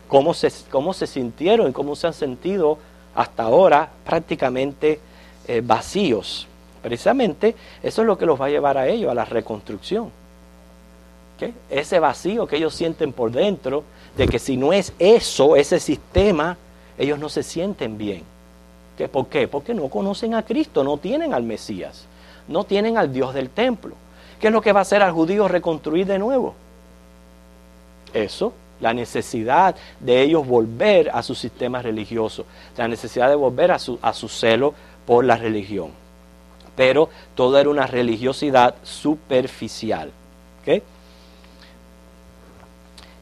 ¿Cómo se sintieron y cómo se han sentido hasta ahora prácticamente vacíos? Precisamente eso es lo que los va a llevar a ellos, a la reconstrucción. ¿Qué? Ese vacío que ellos sienten por dentro, de que si no es eso, ese sistema, ellos no se sienten bien. ¿Qué? ¿Por qué? Porque no conocen a Cristo, no tienen al Mesías, no tienen al Dios del templo. ¿Qué es lo que va a hacer al judío reconstruir de nuevo? Eso, la necesidad de ellos volver a su sistema religioso, la necesidad de volver a su celo por la religión. Pero todo era una religiosidad superficial. ¿Okay?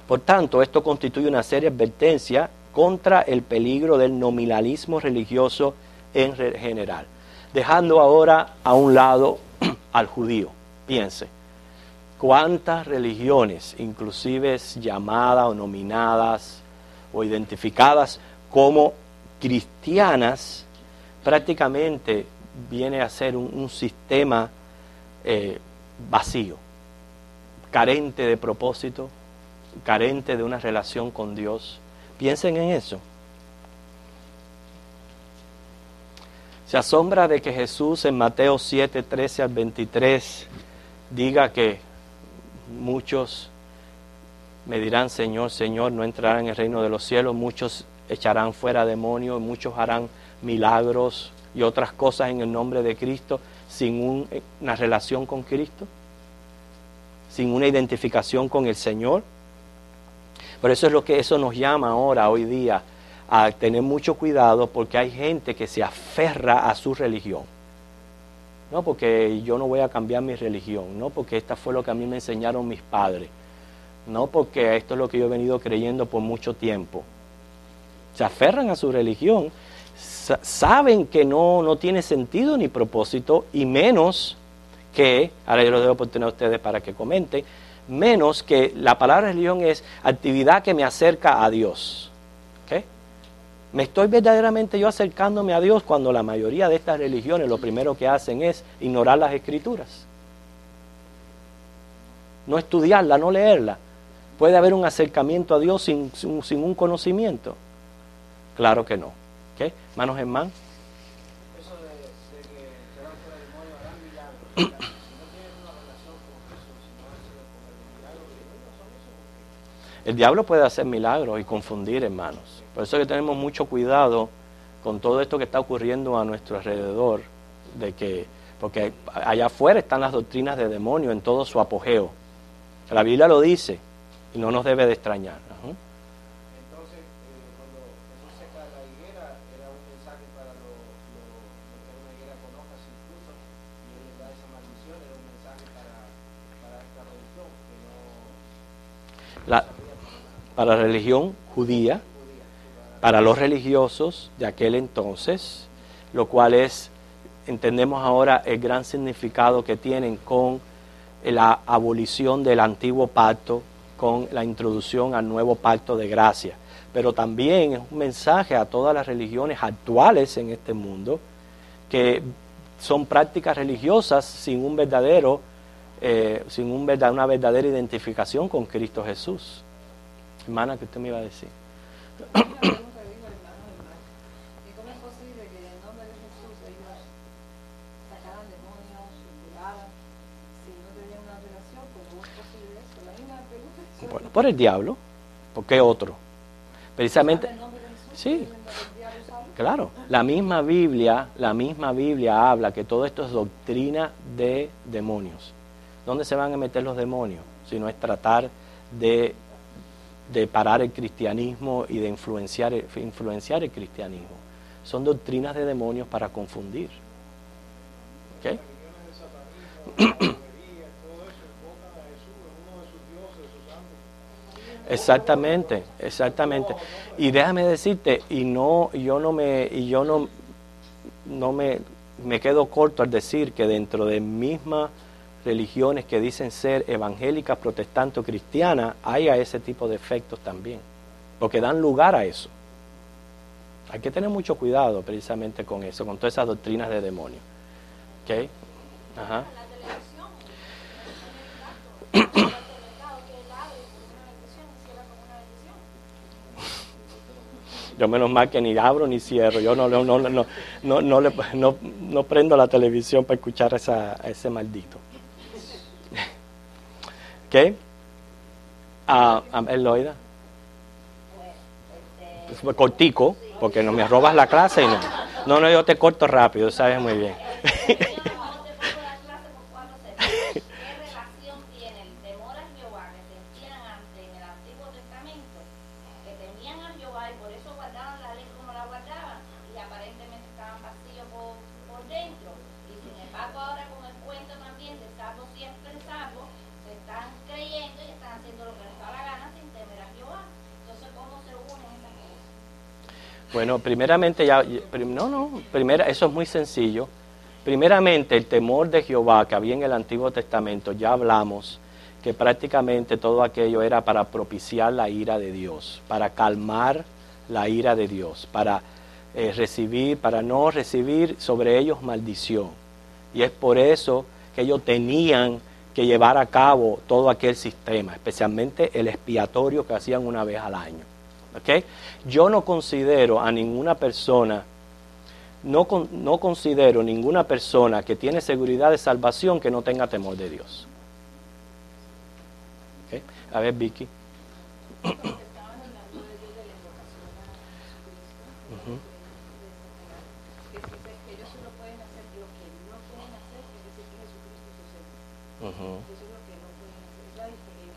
Por tanto, esto constituye una seria advertencia contra el peligro del nominalismo religioso en general. Dejando ahora a un lado al judío. Piense, ¿cuántas religiones, inclusive llamadas o nominadas o identificadas como cristianas, prácticamente viene a ser un sistema vacío, carente de propósito, carente de una relación con Dios. Piensen en eso. Se asombra de que Jesús en Mateo 7, 13 al 23 diga que muchos me dirán, Señor, Señor, no entrarán en el reino de los cielos, muchos echarán fuera demonios, muchos harán milagros y otras cosas en el nombre de Cristo sin una relación con Cristo, sin una identificación con el Señor. Por eso es lo que eso nos llama ahora, hoy día, a tener mucho cuidado, porque hay gente que se aferra a su religión. No porque yo no voy a cambiar mi religión, no porque esta fue lo que a mí me enseñaron mis padres, no porque esto es lo que yo he venido creyendo por mucho tiempo. Se aferran a su religión, saben que no tiene sentido ni propósito, y menos que, ahora yo lo debo poner a ustedes para que comenten, menos que la palabra religión es actividad que me acerca a Dios. ¿Okay? ¿Me estoy verdaderamente yo acercándome a Dios cuando la mayoría de estas religiones lo primero que hacen es ignorar las Escrituras? No estudiarla, no leerla. ¿Puede haber un acercamiento a Dios sin un conocimiento? Claro que no. ¿Okay? Manos en mano. Eso de que se van fuera del demonio harán milagros. Si no tienen una relación con Jesús, si no han sido con el milagro de Dios, ¿son eso? El diablo puede hacer milagros y confundir, hermanos. Por eso es que tenemos mucho cuidado con todo esto que está ocurriendo a nuestro alrededor, porque allá afuera están las doctrinas de demonio en todo su apogeo. La Biblia lo dice y no nos debe de extrañar. Entonces, cuando Jesús seca la higuera, era un mensaje para lo que era una higuera con hojas incluso, y él le da esa maldición, era un mensaje para esta religión, que no Para la religión judía, para los religiosos de aquel entonces, lo cual entendemos ahora el gran significado que tienen con la abolición del antiguo pacto, con la introducción al nuevo pacto de gracia. Pero también es un mensaje a todas las religiones actuales en este mundo, que son prácticas religiosas sin una verdadera identificación con Cristo Jesús. Hermana, ¿qué usted me iba a decir? Una pregunta que dijo el hermano Germán. ¿Y cómo es posible que en el nombre de Jesús ellos sacaran demonios, curaran, si no tenían una relación? ¿Cómo es posible eso? La misma pregunta. Bueno, por el diablo. ¿Por qué otro? Precisamente, ¿En el nombre de Jesús? sí, ¿El diablo sabe? claro. La misma Biblia habla que todo esto es doctrina de demonios. ¿Dónde se van a meter los demonios? Si no es tratar de parar el cristianismo y de influenciar el cristianismo. Son doctrinas de demonios para confundir. ¿Ok? Exactamente. Y déjame decirte, me quedo corto al decir que dentro de mismas religiones que dicen ser evangélicas, protestantes o cristianas, hay a ese tipo de efectos también, porque dan lugar a eso. Hay que tener mucho cuidado precisamente con eso, con todas esas doctrinas de demonios. ¿Ok? Ajá. Yo menos mal que ni abro ni cierro. Yo no prendo la televisión para escuchar a ese maldito. ¿Qué? Eloida. Pues, cortico, porque no me robas la clase y no. No, yo te corto rápido, sabes muy bien. Bueno, primeramente eso es muy sencillo. Primeramente, el temor de Jehová que había en el Antiguo Testamento, ya hablamos que prácticamente todo aquello era para propiciar la ira de Dios, para calmar la ira de Dios, para no recibir sobre ellos maldición. Y es por eso que ellos tenían que llevar a cabo todo aquel sistema, especialmente el expiatorio que hacían una vez al año. ¿Okay? Yo no considero a ninguna persona, no considero ninguna persona que tiene seguridad de salvación que no tenga temor de Dios. ¿Okay? A ver, Vicky.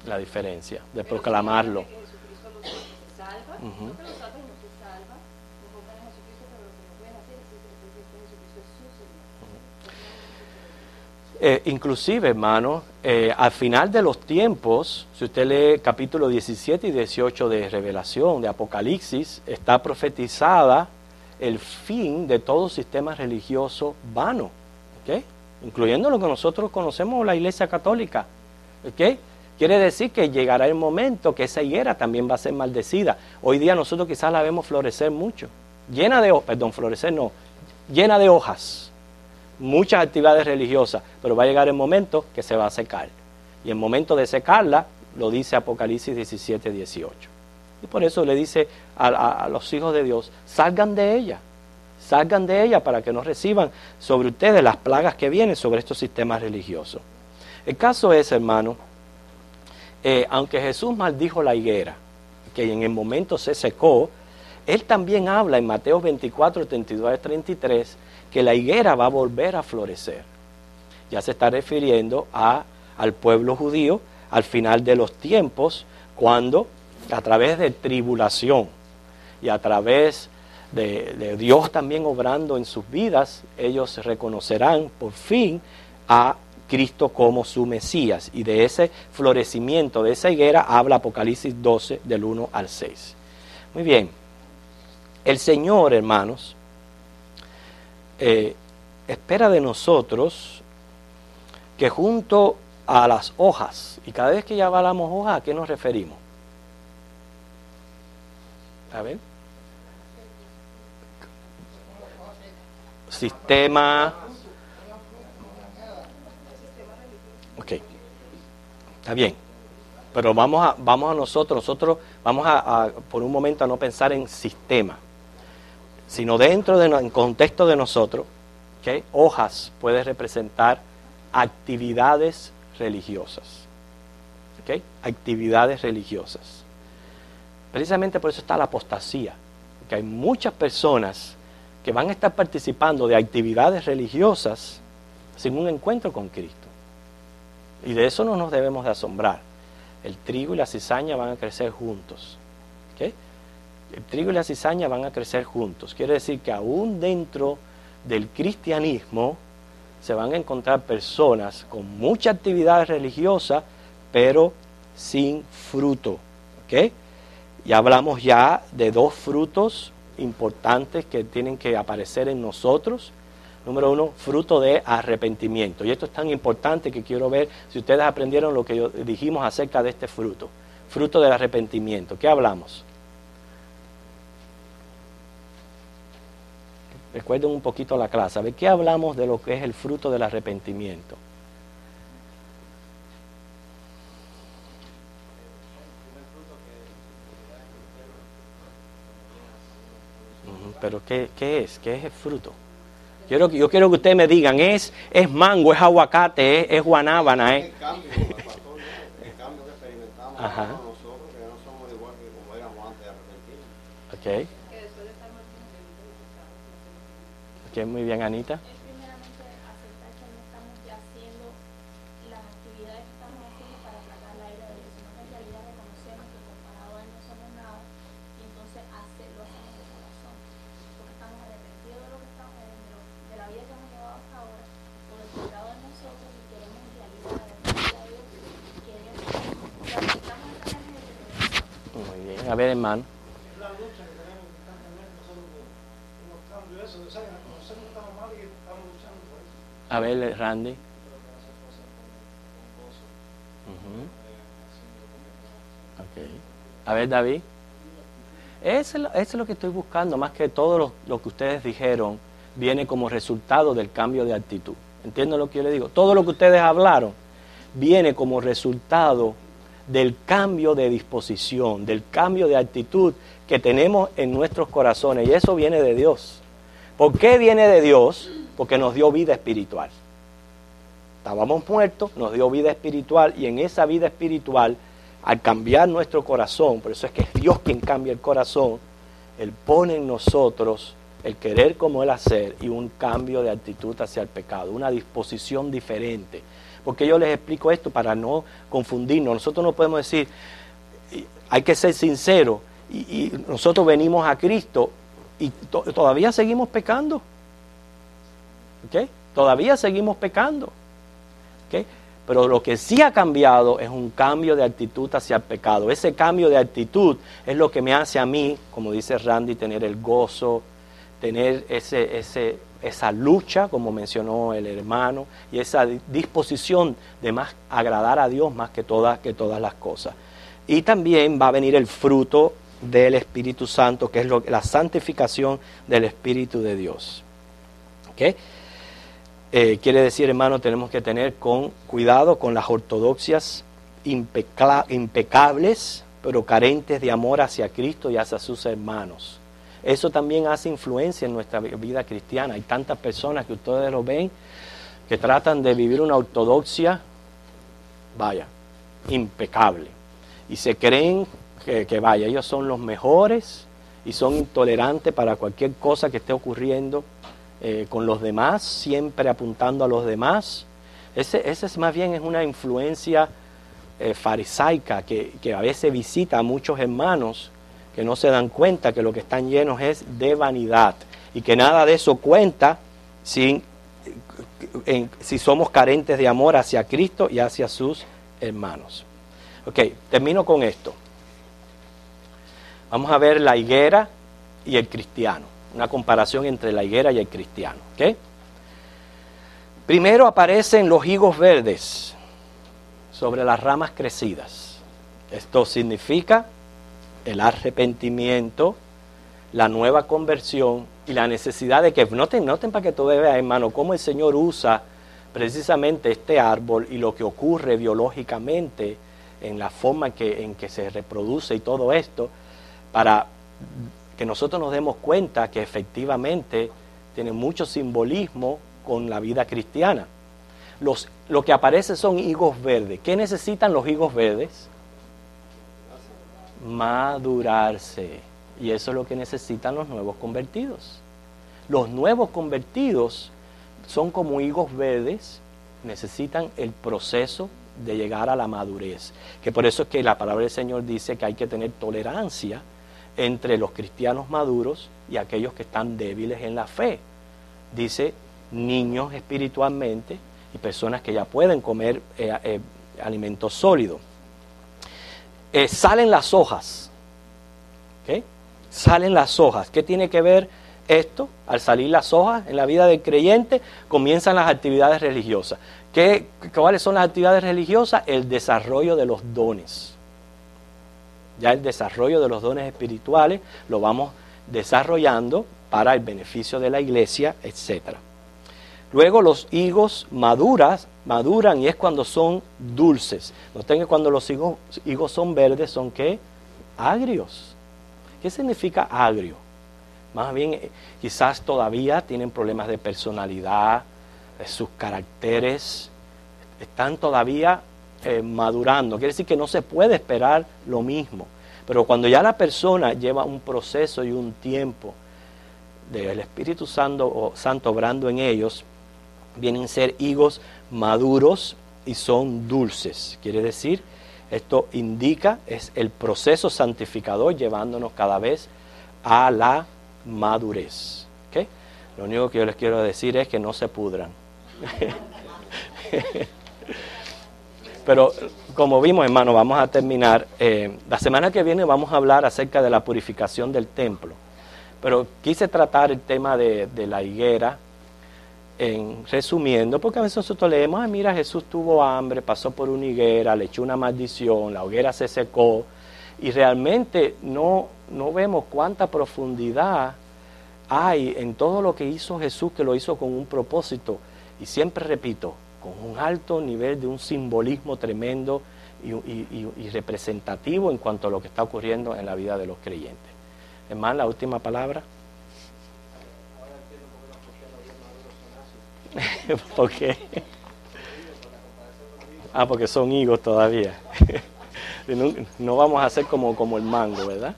La diferencia de proclamarlo. Inclusive, hermano, al final de los tiempos, si usted lee capítulo 17 y 18 de Revelación, de Apocalipsis, está profetizada el fin de todo sistema religioso vano, ¿okay? Incluyendo lo que nosotros conocemos la Iglesia Católica, ¿okay? Quiere decir que llegará el momento que esa higuera también va a ser maldecida. Hoy día nosotros quizás la vemos florecer mucho, llena de hojas, muchas actividades religiosas, pero va a llegar el momento que se va a secar. Y el momento de secarla lo dice Apocalipsis 17, 18. Y por eso le dice a los hijos de Dios, salgan de ella para que no reciban sobre ustedes las plagas que vienen sobre estos sistemas religiosos. El caso es, hermano, aunque Jesús maldijo la higuera, que en el momento se secó, Él también habla en Mateo 24, 32 y 33, que la higuera va a volver a florecer. Ya se está refiriendo al pueblo judío al final de los tiempos, cuando a través de tribulación y a través de Dios también obrando en sus vidas, ellos reconocerán por fin a Cristo como su Mesías. Y de ese florecimiento de esa higuera habla Apocalipsis 12 del 1 al 6. Muy bien. El Señor, hermanos, espera de nosotros que junto a las hojas, y cada vez que ya hablamos hojas, ¿a qué nos referimos? A ver. Sistema. Ok. Está bien. Pero vamos a nosotros vamos a por un momento a no pensar en sistema, sino dentro del contexto de nosotros, ¿okay? Hojas puede representar actividades religiosas. ¿Okay? Actividades religiosas. Precisamente por eso está la apostasía, porque hay muchas personas que van a estar participando de actividades religiosas sin un encuentro con Cristo. Y de eso no nos debemos de asombrar. El trigo y la cizaña van a crecer juntos. ¿Okay? El trigo y la cizaña van a crecer juntos. Quiere decir que aún dentro del cristianismo se van a encontrar personas con mucha actividad religiosa, pero sin fruto. ¿Okay? Y hablamos ya de dos frutos importantes que tienen que aparecer en nosotros. Número uno, fruto de arrepentimiento. Y esto es tan importante que quiero ver si ustedes aprendieron lo que dijimos acerca de este fruto. Fruto del arrepentimiento. ¿Qué hablamos? Recuerden un poquito la clase. A ver, ¿qué hablamos de lo que es el fruto del arrepentimiento? Pero ¿qué es? ¿Qué es el fruto? Yo quiero que ustedes me digan, ¿es mango, es aguacate, es guanábana? El cambio que experimentamos nosotros, que no somos igual que como éramos antes de arrepentirnos. Ok. Ok, muy bien, Anita. Es primeramente aceptar que no estamos ya haciendo las actividades que estamos haciendo para aplacar la ira de Dios, sino que en realidad reconocemos que comparado a Él no somos nada, y entonces lo hacemos de corazón, porque estamos arrepentidos de lo que estamos, de la vida que hemos llevado hasta ahora, por el pecado de nosotros, y queremos en realidad agradecer a Dios, queremos practicamos esta manera de corazón. Muy bien, a ver, hermano. Es la lucha que tenemos constantemente nosotros con los cambios, eso, de saber, reconocer que estamos mal y que estamos luchando por eso. A ver, Randy. Okay. A ver, David. Eso es lo que estoy buscando, más que todo lo que ustedes dijeron, viene como resultado del cambio de actitud. ¿Entienden lo que yo les digo? Todo lo que ustedes hablaron viene como resultado del cambio de disposición, del cambio de actitud que tenemos en nuestros corazones. Y eso viene de Dios. ¿Por qué viene de Dios? Porque nos dio vida espiritual. Estábamos muertos, nos dio vida espiritual, y en esa vida espiritual, al cambiar nuestro corazón, por eso es que es Dios quien cambia el corazón, Él pone en nosotros el querer como el hacer y un cambio de actitud hacia el pecado, una disposición diferente. Porque yo les explico esto para no confundirnos. Nosotros no podemos decir, hay que ser sinceros, y nosotros venimos a Cristo y todavía seguimos pecando. ¿Okay? Todavía seguimos pecando. ¿Okay? Pero lo que sí ha cambiado es un cambio de actitud hacia el pecado. Ese cambio de actitud es lo que me hace a mí, como dice Randy, tener el gozo, tener esa lucha, como mencionó el hermano, y esa disposición de más agradar a Dios más que todas las cosas. Y también va a venir el fruto del Espíritu Santo, que es la santificación del Espíritu de Dios. ¿Okay? Quiere decir, hermano, tenemos que tener cuidado con las ortodoxias impecables, pero carentes de amor hacia Cristo y hacia sus hermanos. Eso también hace influencia en nuestra vida cristiana. Hay tantas personas que ustedes lo ven, que tratan de vivir una ortodoxia, impecable. Y se creen que ellos son los mejores y son intolerantes para cualquier cosa que esté ocurriendo con los demás, siempre apuntando a los demás. Ese es más bien es una influencia farisaica que a veces visita a muchos hermanos que no se dan cuenta que lo que están llenos es de vanidad y que nada de eso cuenta si somos carentes de amor hacia Cristo y hacia sus hermanos. Ok, termino con esto. Vamos a ver la higuera y el cristiano, una comparación entre la higuera y el cristiano. ¿Okay? Primero aparecen los higos verdes sobre las ramas crecidas. Esto significa el arrepentimiento, la nueva conversión y la necesidad de que, noten para que tú veas, hermano, cómo el Señor usa precisamente este árbol y lo que ocurre biológicamente en la forma en que se reproduce y todo esto, para que nosotros nos demos cuenta que efectivamente tiene mucho simbolismo con la vida cristiana. Lo que aparece son higos verdes. ¿Qué necesitan los higos verdes? Madurarse. Y eso es lo que necesitan los nuevos convertidos. Los nuevos convertidos son como higos verdes, necesitan el proceso de llegar a la madurez. Que por eso es que la palabra del Señor dice que hay que tener tolerancia entre los cristianos maduros y aquellos que están débiles en la fe. Dice niños espiritualmente y personas que ya pueden comer alimentos sólidos. Salen las hojas. ¿Okay? Salen las hojas. ¿Qué tiene que ver esto? Al salir las hojas en la vida del creyente, comienzan las actividades religiosas. ¿Cuáles son las actividades religiosas? El desarrollo de los dones. Ya el desarrollo de los dones espirituales lo vamos desarrollando para el beneficio de la iglesia, etc. Luego los higos maduran y es cuando son dulces. Noten que cuando los higos son verdes, ¿son qué? Agrios. ¿Qué significa agrio? Más bien, quizás todavía tienen problemas de personalidad, sus caracteres están todavía madurando. Quiere decir que no se puede esperar lo mismo. Pero cuando ya la persona lleva un proceso y un tiempo del Espíritu Santo obrando en ellos, vienen a ser higos maduros y son dulces. Quiere decir, esto indica, es el proceso santificador llevándonos cada vez a la madurez. ¿Okay? Lo único que yo les quiero decir es que no se pudran. Pero como vimos, hermano, vamos a terminar. La semana que viene vamos a hablar acerca de la purificación del templo. Pero quise tratar el tema de la higuera, resumiendo, porque a veces nosotros leemos, mira, Jesús tuvo hambre, pasó por una higuera, le echó una maldición, la hoguera se secó, y realmente no no vemos cuánta profundidad hay en todo lo que hizo Jesús, que lo hizo con un propósito. Y siempre repito, con un alto nivel de un simbolismo tremendo y representativo en cuanto a lo que está ocurriendo en la vida de los creyentes. Hermano, la última palabra. ¿Por qué? Porque son higos todavía. No vamos a hacer como el mango, ¿verdad?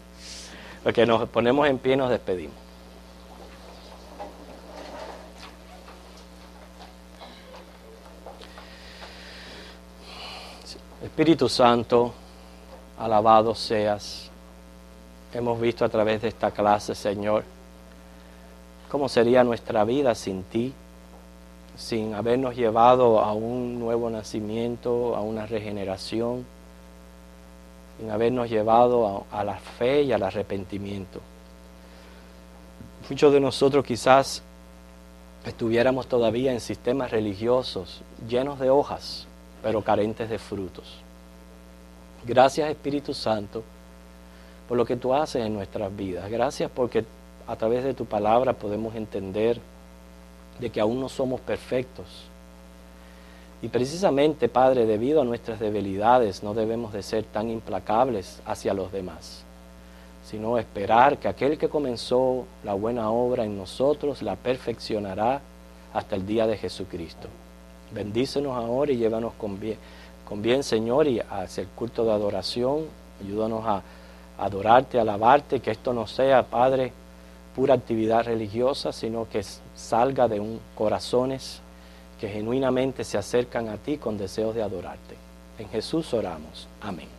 Porque nos ponemos en pie y nos despedimos. Espíritu Santo, alabado seas. Hemos visto a través de esta clase, Señor, cómo sería nuestra vida sin ti, sin habernos llevado a un nuevo nacimiento, a una regeneración, sin habernos llevado a la fe y al arrepentimiento. Muchos de nosotros quizás estuviéramos todavía en sistemas religiosos llenos de hojas, pero carentes de frutos. Gracias, Espíritu Santo, por lo que tú haces en nuestras vidas. Gracias porque a través de tu palabra podemos entender de que aún no somos perfectos. Y precisamente, Padre, debido a nuestras debilidades, no debemos de ser tan implacables hacia los demás, sino esperar que aquel que comenzó la buena obra en nosotros la perfeccionará hasta el día de Jesucristo. Bendícenos ahora y llévanos con bien, Señor, y hacia el culto de adoración. Ayúdanos a adorarte, a alabarte, que esto no sea, Padre, pura actividad religiosa, sino que salga de corazones que genuinamente se acercan a ti con deseos de adorarte. En Jesús oramos. Amén.